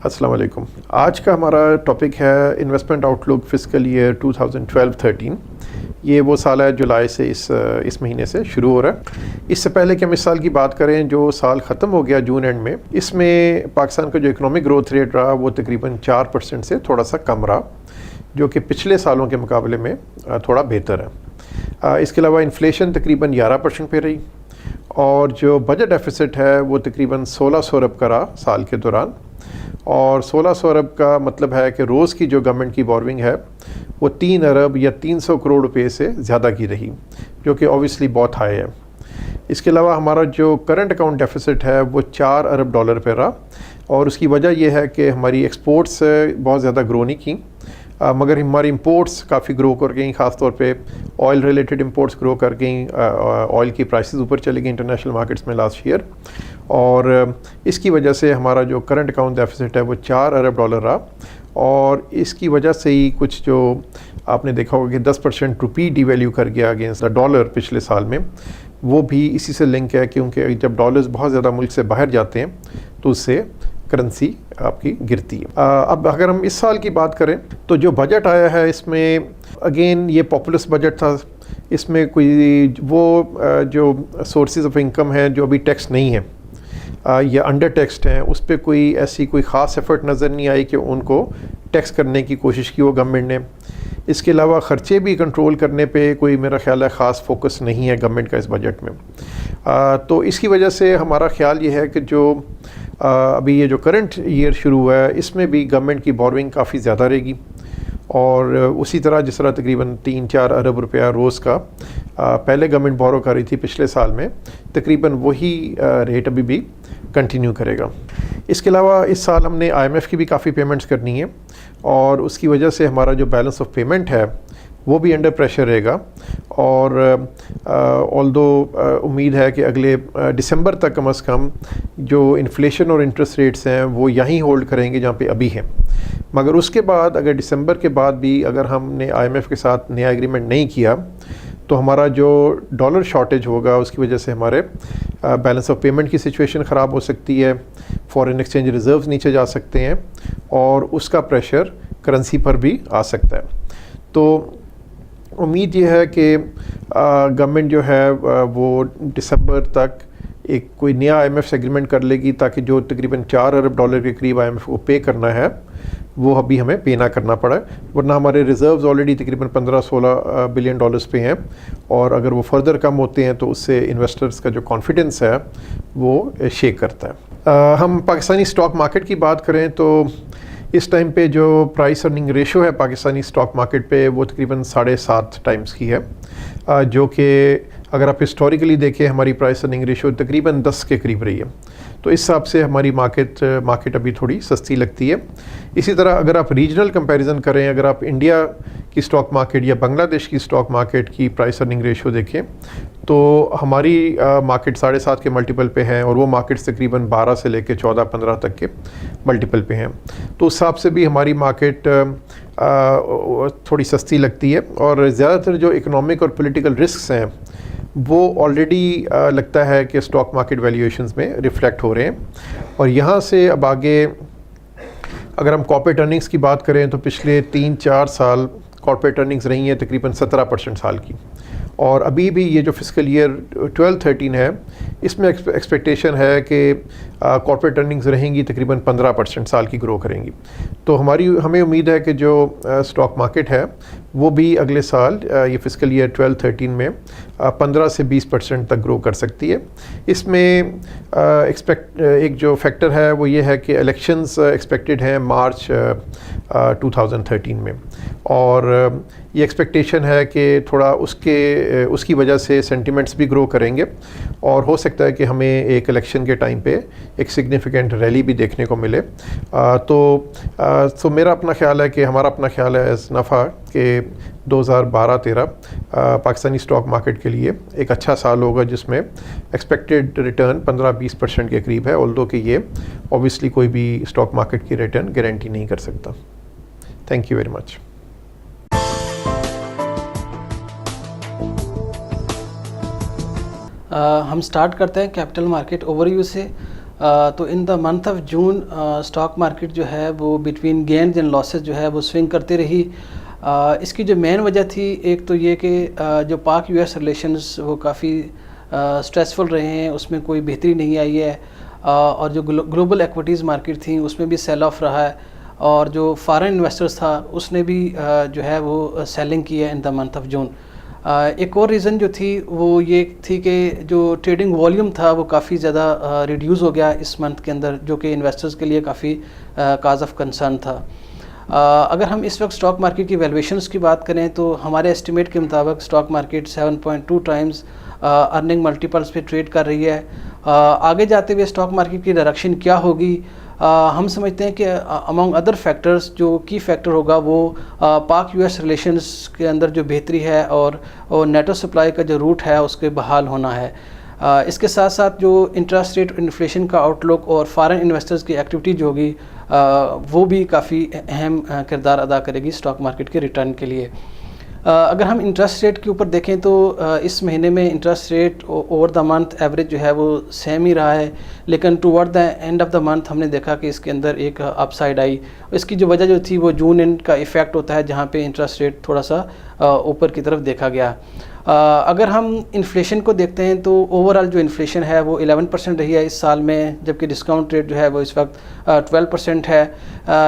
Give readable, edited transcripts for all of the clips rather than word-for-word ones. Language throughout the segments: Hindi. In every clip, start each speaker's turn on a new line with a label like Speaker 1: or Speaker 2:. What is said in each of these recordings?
Speaker 1: अस्सलाम वालेकुम। आज का हमारा टॉपिक है इन्वेस्टमेंट आउटलुक फिस्कल ईयर 2012-13। ये वो साल है जुलाई से इस महीने से शुरू हो रहा है। इससे पहले कि हम इस साल की बात करें, जो साल ख़त्म हो गया जून एंड में, इसमें पाकिस्तान का जो इकोनॉमिक ग्रोथ रेट रहा वो तकरीबन 4% से थोड़ा सा कम रहा, जो कि पिछले सालों के मुकाबले में थोड़ा बेहतर है। इसके अलावा इन्फ्लेशन तकरीबन 11% पे रही और जो बजट डेफिसिट है वो तकरीबन 1600 अरब का रहा साल के दौरान। और 1600 अरब का मतलब है कि रोज़ की जो गवर्नमेंट की बोर्विंग है वो 3 अरब या 300 करोड़ रुपए से ज़्यादा की रही, जो कि ऑब्वियसली बहुत हाई है। इसके अलावा हमारा जो करंट अकाउंट डेफिसिट है वो 4 अरब डॉलर पे रहा और उसकी वजह यह है कि हमारी एक्सपोर्ट्स बहुत ज़्यादा ग्रो नहीं की, मगर हमारी इंपोर्ट्स काफ़ी ग्रो कर गई। ख़ास तौर पे ऑयल रिलेटेड इंपोर्ट्स ग्रो कर गई। ऑयल की प्राइसेस ऊपर चली गई इंटरनेशनल मार्केट्स में लास्ट ईयर, और इसकी वजह से हमारा जो करंट अकाउंट डेफिसिट है वो 4 अरब डॉलर रहा। और इसकी वजह से ही कुछ जो आपने देखा होगा कि 10% रुपी डिवैल्यू कर गया अगेंस्ट द डॉलर पिछले साल में, वो भी इसी से लिंक है, क्योंकि जब डॉलर्स बहुत ज़्यादा मुल्क से बाहर जाते हैं तो उससे करेंसी आपकी गिरती है। अब अगर हम इस साल की बात करें तो जो बजट आया है इसमें अगेन ये पॉपुलस बजट था। इसमें कोई वो जो सोर्सेज ऑफ इनकम है जो अभी टैक्स नहीं है या अंडर टैक्सड हैं, उस पर कोई ऐसी कोई ख़ास एफर्ट नज़र नहीं आई कि उनको टैक्स करने की कोशिश की हो गवर्नमेंट ने। इसके अलावा ख़र्चे भी कंट्रोल करने पे कोई मेरा ख्याल है ख़ास फोकस नहीं है गवर्नमेंट का इस बजट में। तो इसकी वजह से हमारा ख्याल ये है कि जो अभी ये जो करंट ईयर शुरू हुआ है इसमें भी गवर्नमेंट की बोर्विंग काफ़ी ज़्यादा रहेगी और उसी तरह जिस तरह तकरीबन 3-4 अरब रुपया रोज़ का पहले गवर्नमेंट बोरो कर रही थी पिछले साल में, तकरीबन वही रेट अभी भी कंटिन्यू करेगा। इसके अलावा इस साल हमने IMF की भी काफ़ी पेमेंट्स करनी है और उसकी वजह से हमारा जो बैलेंस ऑफ पेमेंट है वो भी अंडर प्रेशर रहेगा। और ऑल्दो उम्मीद है कि अगले दिसंबर तक कम से कम जो इन्फ्लेशन और इंटरेस्ट रेट्स हैं वो यहीं होल्ड करेंगे जहाँ पे अभी हैं। मगर उसके बाद अगर दिसंबर के बाद भी अगर हमने IMF के साथ नया एग्रीमेंट नहीं किया तो हमारा जो डॉलर शॉर्टेज होगा उसकी वजह से हमारे बैलेंस ऑफ पेमेंट की सिचुएशन ख़राब हो सकती है, फॉरेन एक्सचेंज रिज़र्व्स नीचे जा सकते हैं और उसका प्रेशर करेंसी पर भी आ सकता है। तो उम्मीद ये है कि गवर्नमेंट जो है वो दिसंबर तक एक कोई नया IMF से एग्रीमेंट कर लेगी ताकि जो तकरीबन 4 अरब डॉलर के करीब IMF को पे करना है वो अभी हमें पे ना करना पड़ा, वरना हमारे रिज़र्व्स ऑलरेडी तकरीबन 15-16 बिलियन डॉलर्स पे हैं और अगर वो फर्दर कम होते हैं तो उससे इन्वेस्टर्स का जो कॉन्फिडेंस है वो शेक करता है। हम पाकिस्तानी स्टॉक मार्केट की बात करें तो इस टाइम पे जो प्राइस अर्निंग रेशो है पाकिस्तानी स्टॉक मार्केट पे वो तकरीबन 7.5 टाइम्स की है, जो कि अगर आप हिस्टोरिकली देखें हमारी प्राइस अर्निंग रेशो तकरीबन 10 के करीब रही है। तो इस हिसाब से हमारी मार्केट अभी थोड़ी सस्ती लगती है। इसी तरह अगर आप रीजनल कंपैरिजन करें, अगर आप इंडिया की स्टॉक मार्केट या बांग्लादेश की स्टॉक मार्केट की प्राइस अर्निंग रेशो देखें तो हमारी मार्केट 7.5 के मल्टीपल पे है और वो मार्केट तकरीबन 12 से लेकर 14-15 तक के मल्टीपल पे हैं। तो उस हिसाब से भी हमारी मार्केट थोड़ी सस्ती लगती है और ज़्यादातर जो इकोनॉमिक और पॉलिटिकल रिस्क्स हैं वो ऑलरेडी लगता है कि स्टॉक मार्केट वैल्यूएशंस में रिफ्लेक्ट हो रहे हैं। और यहाँ से अब आगे अगर हम कॉर्पोरेट अर्निंग्स की बात करें तो पिछले 3-4 साल कॉर्पोरेट अर्निंग्स रही हैं तकरीबन 17% साल की, और अभी भी ये जो फिस्कल ईयर 12-13 है इसमें एक्सपेक्टेशन है कि कॉर्पोरेट अर्निंग्स रहेंगी तकरीबन 15% साल की ग्रो करेंगी। तो हमें उम्मीद है कि जो स्टॉक मार्केट है वो भी अगले साल ये फिस्कल ईयर 12-13 में 15 से 20% तक ग्रो कर सकती है। इसमें एक जो फैक्टर है वो ये है कि इलेक्शंस एक्सपेक्टेड हैं मार्च 2013 में, और ये एक्सपेक्टेशन है कि थोड़ा उसकी वजह से सेंटिमेंट्स भी ग्रो करेंगे और हो सकता है कि हमें एक इलेक्शन के टाइम पे एक सिग्निफिकेंट रैली भी देखने को मिले। तो मेरा अपना ख्याल है कि हमारा अपना ख्याल है एज नफ़ा कि 2012-13 पाकिस्तानी स्टॉक मार्केट के लिए एक अच्छा साल होगा जिसमें एक्सपेक्टेड रिटर्न 15-20% के करीब है, ऑल्दो कि ये ऑब्वियसली कोई भी स्टॉक मार्केट की रिटर्न गारंटी नहीं कर सकता। Thank you very much.
Speaker 2: हम स्टार्ट करते हैं कैपिटल मार्केट ओवरव्यू से। तो in the month of June stock market जो है वो बिटवीन गेन्स एंड लॉसेस जो है वो स्विंग करती रही। इसकी जो मेन वजह थी, एक तो ये कि जो पाक यूएस रिलेशंस वो काफ़ी स्ट्रेसफुल रहे हैं, उसमें कोई बेहतरी नहीं आई है। और जो ग्लोबल इक्विटीज़ मार्केट थी उसमें भी सेल ऑफ रहा है, और जो फॉरेन इन्वेस्टर्स था उसने भी जो है वो सेलिंग की है in the month of June. एक और रीज़न जो थी वो ये थी कि जो ट्रेडिंग वॉल्यूम था वो काफ़ी ज़्यादा रिड्यूस हो गया इस मंथ के अंदर, जो कि इन्वेस्टर्स के लिए काफ़ी काज ऑफ कंसर्न था। अगर हम इस वक्त स्टॉक मार्केट की वैल्यूएशंस की बात करें तो हमारे एस्टिमेट के मुताबिक stock market 7.2 times earning multiples पे ट्रेड कर रही है। आगे जाते हुए स्टॉक मार्केट की डायरेक्शन क्या होगी, हम समझते हैं कि अमंग अदर फैक्टर्स जो की फैक्टर होगा वो पाक यूएस रिलेशंस के अंदर जो बेहतरी है और नेटो सप्लाई का जो रूट है उसके बहाल होना है। इसके साथ साथ जो इंटरेस्ट रेट, इन्फ्लेशन का आउटलुक और फॉरेन इन्वेस्टर्स की एक्टिविटी जो होगी वो भी काफ़ी अहम किरदार अदा करेगी स्टॉक मार्केट के रिटर्न के लिए। अगर हम इंटरेस्ट रेट के ऊपर देखें तो इस महीने में interest rate over the month average जो है वो सेम ही रहा है, लेकिन toward the end of the month हमने देखा कि इसके अंदर एक अपसाइड आई। इसकी जो वजह जो थी वो जून एंड का इफ़ेक्ट होता है, जहाँ पे इंटरेस्ट रेट थोड़ा सा ऊपर की तरफ देखा गया। अगर हम इन्फ्लेशन को देखते हैं तो ओवरऑल जो इन्फ्लेशन है वो 11% रही है इस साल में, जबकि डिस्काउंट रेट जो है वो इस वक्त 12% है।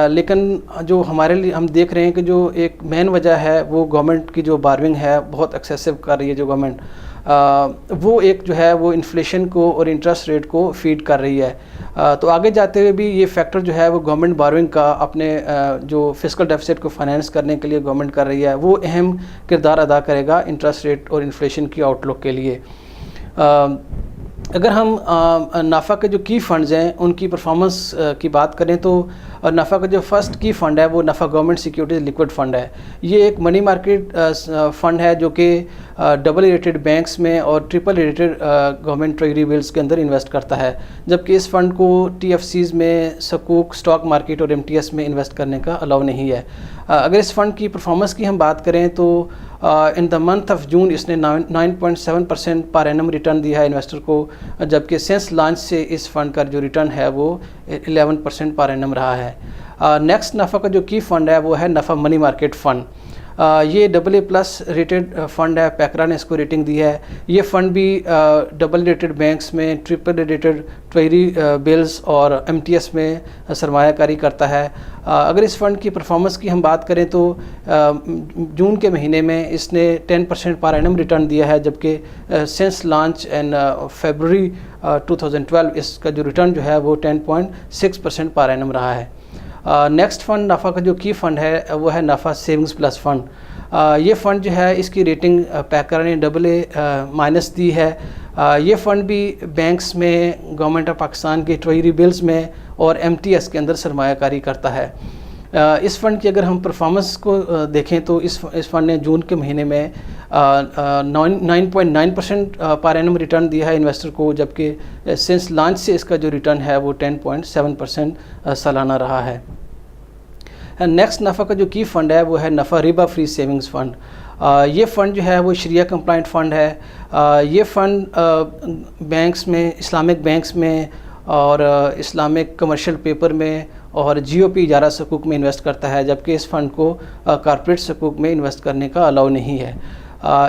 Speaker 2: लेकिन जो हमारे लिए हम देख रहे हैं कि जो एक मेन वजह है वो गवर्नमेंट की जो बारविंग है बहुत एक्सेसिव कर रही है जो गवर्नमेंट, वो एक जो है वो इन्फ्लेशन को और इंटरेस्ट रेट को फीड कर रही है। तो आगे जाते हुए भी ये फैक्टर जो है वो गवर्नमेंट बारविंग का अपने जो फिस्कल डेफिसिट को फाइनेंस करने के लिए गवर्नमेंट कर रही है वो अहम किरदार अदा करेगा इंटरेस्ट रेट और इन्फ्लेशन की आउटलुक के लिए। अगर हम नाफा के जो की फ़ंड्स हैं उनकी परफॉर्मेंस की बात करें तो नाफा का जो फर्स्ट की फ़ंड है वो नाफा गवर्नमेंट सिक्योरिटीज़ लिक्विड फ़ंड है। ये एक मनी मार्केट फ़ंड है जो कि डबल रेटेड बैंक्स में और triple rated government treasury bills के अंदर इन्वेस्ट करता है, जबकि इस फ़ंड को TFCs में, सकूक, स्टॉक मार्केट और MTS में इन्वेस्ट करने का अलाउ नहीं है। अगर इस फ़ंड की परफॉर्मेंस की हम बात करें तो in the month of June इसने 9.7% पर एनम रिटर्न दिया है इन्वेस्टर को, जबकि सिंस लॉन्च से इस फंड का जो रिटर्न है वो 11% पर एनम रहा है। नेक्स्ट नफ़ा का जो की फ़ंड है वो है नफ़ा मनी मार्केट फ़ंड। ये AA+ रेटेड फ़ंड है, पैकरा ने इसको रेटिंग दी है। ये फ़ंड भी डबल रेटेड बैंक्स में, ट्रिपल रेटेड ट्रेजरी बिल्स और MTS में सरमायाकारी करता है। अगर इस फ़ंड की परफॉर्मेंस की हम बात करें तो जून के महीने में इसने 10% पर एनम रिटर्न दिया है, जबकि सिंस लॉन्च इन फरवरी 2012 इसका जो रिटर्न जो है वो 10.6% पर एनम रहा है। नेक्स्ट फ़ंड नफ़ा का जो की फ़ंड है वो है नफ़ा सेविंग्स प्लस फ़ंड। ये फ़ंड जो है इसकी रेटिंग पैकरा ने AA- दी है। ये फ़ंड भी बैंक्स में, गवर्नमेंट ऑफ पाकिस्तान के ट्रेजरी बिल्स में और MTS के अंदर सरमायाकारी करता है। इस फ़ंड की अगर हम परफॉर्मेंस को देखें तो इस फ़ंड ने जून के महीने में 9.9% पर एनम रिटर्न दिया है इन्वेस्टर को, जबकि सिंस लॉन्च से इसका जो रिटर्न है वो 10.7% सालाना रहा है। नेक्स्ट नफ़ा का जो की फ़ंड है वो है नफ़ा रिबा फ्री सेविंग्स फ़ंड। ये फ़ंड जो है वो शरिया कंप्लाइंट फ़ंड है। ये फ़ंड बैंक्स में, इस्लामिक बैंक्स में और इस्लामिक कमर्शियल पेपर में और GOP इजारा सकूक में इन्वेस्ट करता है, जबकि इस फ़ंड को कॉर्पोरेट सकूक में इन्वेस्ट करने का अलाउ नहीं है।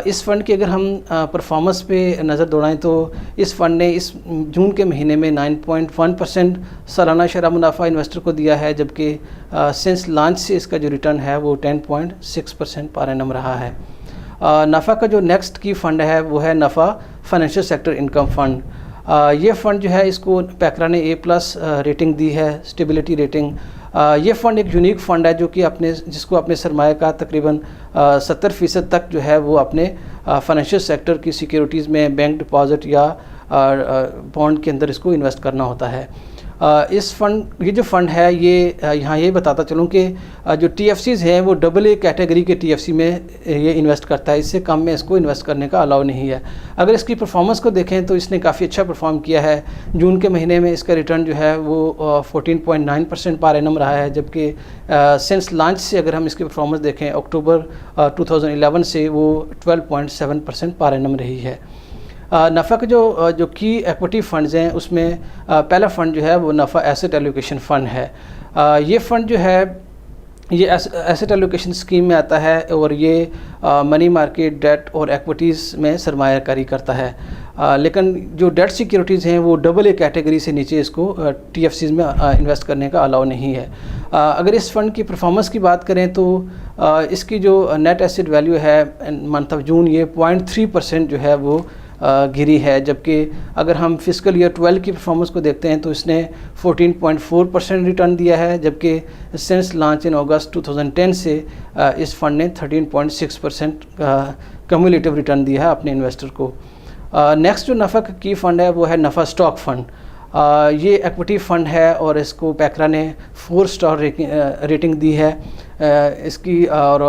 Speaker 2: इस फ़ंड की अगर हम परफॉर्मेंस पे नज़र दौड़ाएं तो इस फ़ंड ने इस जून के महीने में 9.1% सालाना शरह मुनाफा इन्वेस्टर को दिया है, जबकि सिंस लॉन्च से इसका जो रिटर्न है वो 10.6% पर एनम रहा है। नफ़ा का जो नेक्स्ट की फ़ंड है वो है नफ़ा फाइनेंशियल सेक्टर इनकम फ़ंड। ये फ़ंड जो है इसको पैकरा ने A+ रेटिंग दी है, स्टेबिलिटी रेटिंग। ये फ़ंड एक यूनिक फ़ंड है जो कि जिसको अपने सरमाया का तकरीबन 70% तक जो है वो अपने फाइनेंशियल सेक्टर की सिक्योरिटीज़ में, बैंक डिपॉज़िट या बॉन्ड के अंदर इसको इन्वेस्ट करना होता है। इस फ़ंड, ये जो फ़ंड है ये यहाँ ये बताता चलूँ कि जो TFCs हैं वो AA कैटेगरी के TFC में ये इन्वेस्ट करता है, इससे कम में इसको इन्वेस्ट करने का अलाउ नहीं है। अगर इसकी परफॉर्मेंस को देखें तो इसने काफ़ी अच्छा परफॉर्म किया है। जून के महीने में इसका रिटर्न जो है वो 14.9% पर एनम रहा है, जबकि सिंस लॉन्च से अगर हम इसकी परफॉर्मेंस देखें अक्टूबर 2011 से वो 12.7% पर एनम रही है। नफ़ा का जो की एक्विटी फंड्स हैं उसमें पहला फ़ंड जो है वो नफ़ा एसेट एलोकेशन फ़ंड है। ये फ़ंड जो है ये एसेट एलोकेशन स्कीम में आता है और ये मनी मार्केट, डेट और एक्विटीज़ में सरमायाकारी करता है। लेकिन जो डेट सिक्योरिटीज़ हैं वो डबल ए कैटेगरी से नीचे इसको TFCs में इन्वेस्ट करने का अलाउ नहीं है। अगर इस फ़ंड की परफॉर्मेंस की बात करें तो इसकी जो नेट एसेट वैल्यू है मंथ ऑफ जून ये 0.3% जो है वो गिरी है, जबकि अगर हम फिस्कल ईयर 12 की परफॉर्मेंस को देखते हैं तो इसने 14.4% रिटर्न दिया है, जबकि सिंस लॉन्च इन अगस्त 2010 से इस फंड ने 13.6% कम्युलेटिव रिटर्न दिया है अपने इन्वेस्टर को। नेक्स्ट जो नफ़ा का की फ़ंड है वो है नफ़ा स्टॉक फ़ंड। ये एक्विटी फ़ंड है और इसको पैकरा ने 4 स्टार रेटिंग दी है इसकी। और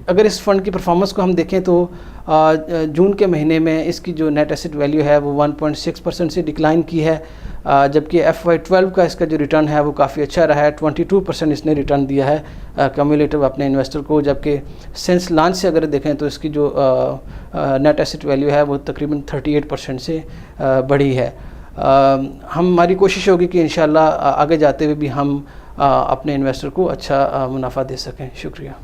Speaker 2: अगर इस फ़ंड की परफॉर्मेंस को हम देखें तो जून के महीने में इसकी जो नेट एसेट वैल्यू है वो 1.6% से डिक्लाइन की है, जबकि FY12 का इसका जो रिटर्न है वो काफ़ी अच्छा रहा है। 22% इसने रिटर्न दिया है कम्युलेटिव अपने इन्वेस्टर को, जबकि सिंस लॉन्च से अगर देखें तो इसकी जो नेट एसेट वैल्यू है वो तकरीबन 38% से बढ़ी है। हमारी कोशिश होगी कि इंशाल्लाह आगे जाते हुए भी हम अपने इन्वेस्टर को अच्छा मुनाफा दे सकें। शुक्रिया।